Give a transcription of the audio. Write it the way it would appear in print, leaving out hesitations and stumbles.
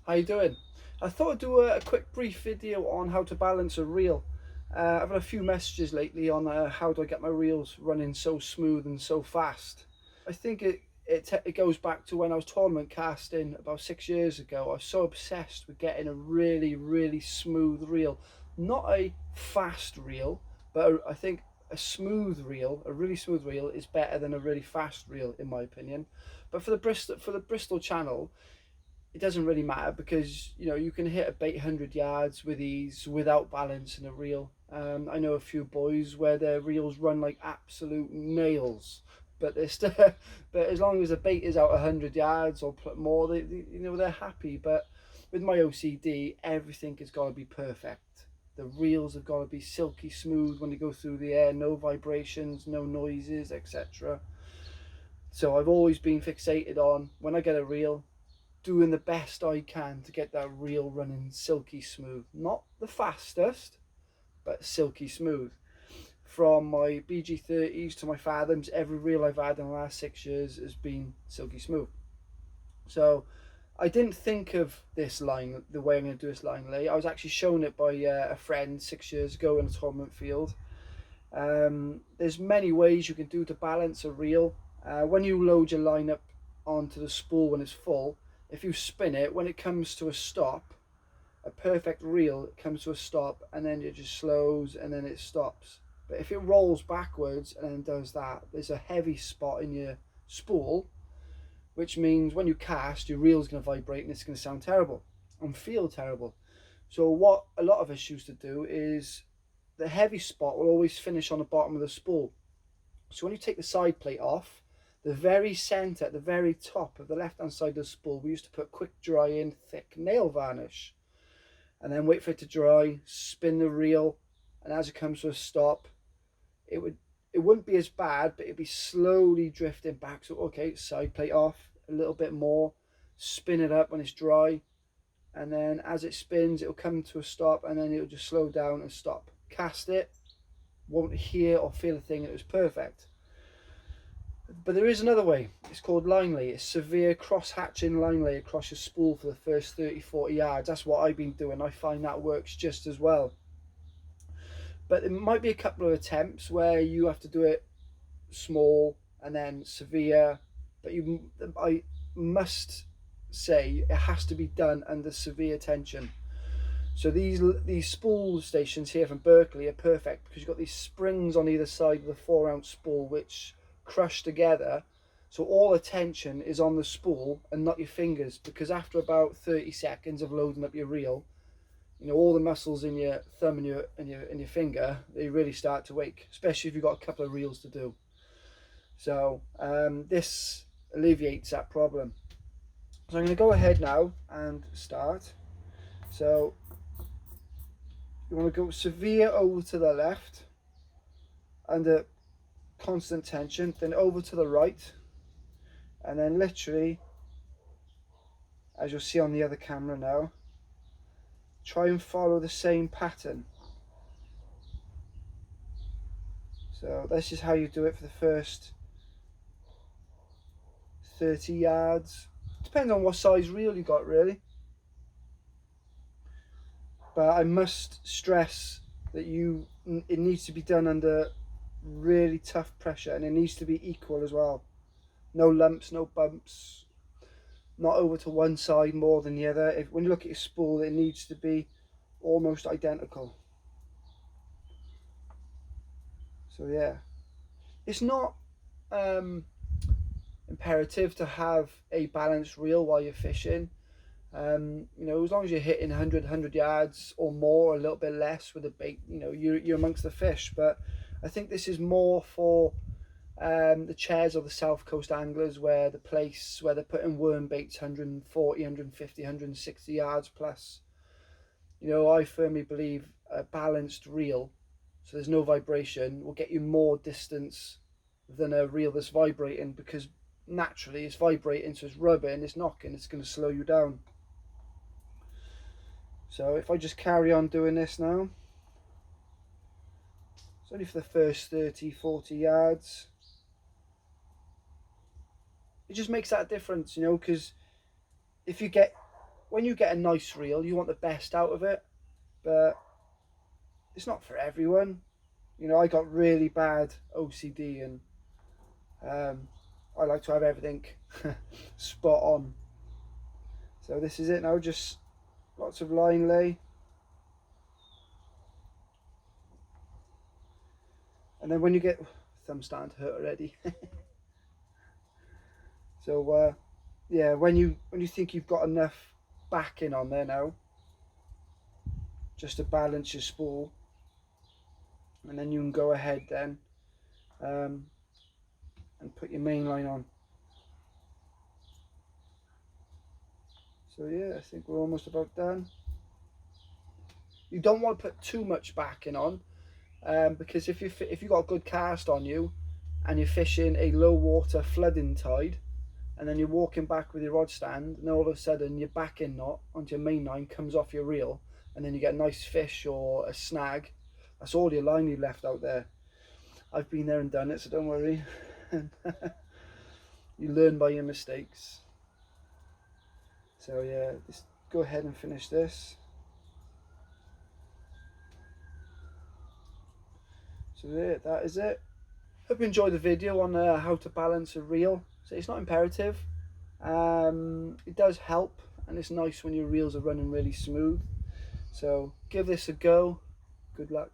How you doing? I thought I'd do a quick brief video on how to balance a reel. I've had a few messages lately on how do I get my reels running so smooth and so fast. I think it goes back to when I was tournament casting about 6 years ago. I was so obsessed with getting a really smooth reel, not a fast reel, but I think a smooth reel, a really smooth reel, is better than a really fast reel in my opinion. But for the Bristol channel, it doesn't really matter because you can hit a 800 yards with ease without balance in a reel. I know a few boys where their reels run like absolute nails, but they're still, but as long as the bait is out 100 yards or more, they're happy. But with my OCD, everything has got to be perfect. The reels have got to be silky smooth when they go through the air, no vibrations, no noises, etc. So I've always been fixated on when I get a reel, doing the best I can to get that reel running silky smooth. Not the fastest, but silky smooth. From my BG30s to my Fathoms, every reel I've had in the last 6 years has been silky smooth. So I didn't think of this line, the way I'm going to do this line lay. I was actually shown it by a friend 6 years ago in a tournament field. There's many ways you can do to balance a reel. When you load your line up onto the spool when it's full, if you spin it, when it comes to a stop, a perfect reel, it comes to a stop and then it just slows and then it stops. But if it rolls backwards and then does that, there's a heavy spot in your spool, which means when you cast, your reel's going to vibrate and it's going to sound terrible and feel terrible. So what a lot of us used to do is the heavy spot will always finish on the bottom of the spool. So when you take the side plate off, the very centre, at the very top of the left hand side of the spool, we used to put quick drying thick nail varnish and then wait for it to dry, spin the reel, and as it comes to a stop, it wouldn't be as bad, but it'd be slowly drifting back. So okay, side plate off a little bit more, spin it up when it's dry, and then as it spins, it'll come to a stop, and then it'll just slow down and stop. Cast it, won't hear or feel a thing. It was perfect. But there is another way. It's called line lay. It's severe cross-hatching line lay across your spool for the first 30-40 yards. That's what I've been doing. I find that works just as well. But there might be a couple of attempts where you have to do it small and then severe. But I must say it has to be done under severe tension. So these spool stations here from Berkeley are perfect because you've got these springs on either side of the 4-ounce spool which crush together, so all the tension is on the spool and not your fingers, because after about 30 seconds of loading up your reel, all the muscles in your thumb and your finger, they really start to wake, especially if you've got a couple of reels to do. So this alleviates that problem. So I'm going to go ahead now and start. So you want to go severe over to the left under constant tension, then over to the right, and then literally, as you'll see on the other camera now, try and follow the same pattern. So this is how you do it for the first 30 yards. Depends on what size reel you got really. But I must stress that it needs to be done under really tough pressure, and it needs to be equal as well. No lumps, no bumps, not over to one side more than the other. When you look at your spool, it needs to be almost identical. So yeah, it's not imperative to have a balanced reel while you're fishing. As long as you're hitting 100 yards or more, a little bit less with a bait, you're amongst the fish. But I think this is more for the chairs of the South Coast anglers, where they're putting worm baits 140, 150, 160 yards plus. I firmly believe a balanced reel, so there's no vibration, will get you more distance than a reel that's vibrating, because naturally it's vibrating, so it's rubbing, it's knocking, it's going to slow you down. So if I just carry on doing this now, it's only for the first 30-40 yards. It just makes that difference, because if you get when you get a nice reel, you want the best out of it, but it's not for everyone. You know, I got really bad OCD, and I like to have everything spot on. So this is it now, just lots of line lay. And then when you get, thumb starting to hurt already. So yeah, when you think you've got enough backing on there now, just to balance your spool, and then you can go ahead then and put your main line on. So yeah, I think we're almost about done. You don't want to put too much backing on, because if you got a good cast on you and you're fishing a low water flooding tide, and then you're walking back with your rod stand, and all of a sudden your backing knot onto your main line comes off your reel, and then you get a nice fish or a snag, that's all your line you left out there. I've been there and done it, so don't worry. You learn by your mistakes. So yeah, just go ahead and finish this. So there, that is it. Hope you enjoyed the video on how to balance a reel. So it's not imperative. It does help, and it's nice when your reels are running really smooth. So give this a go. Good luck.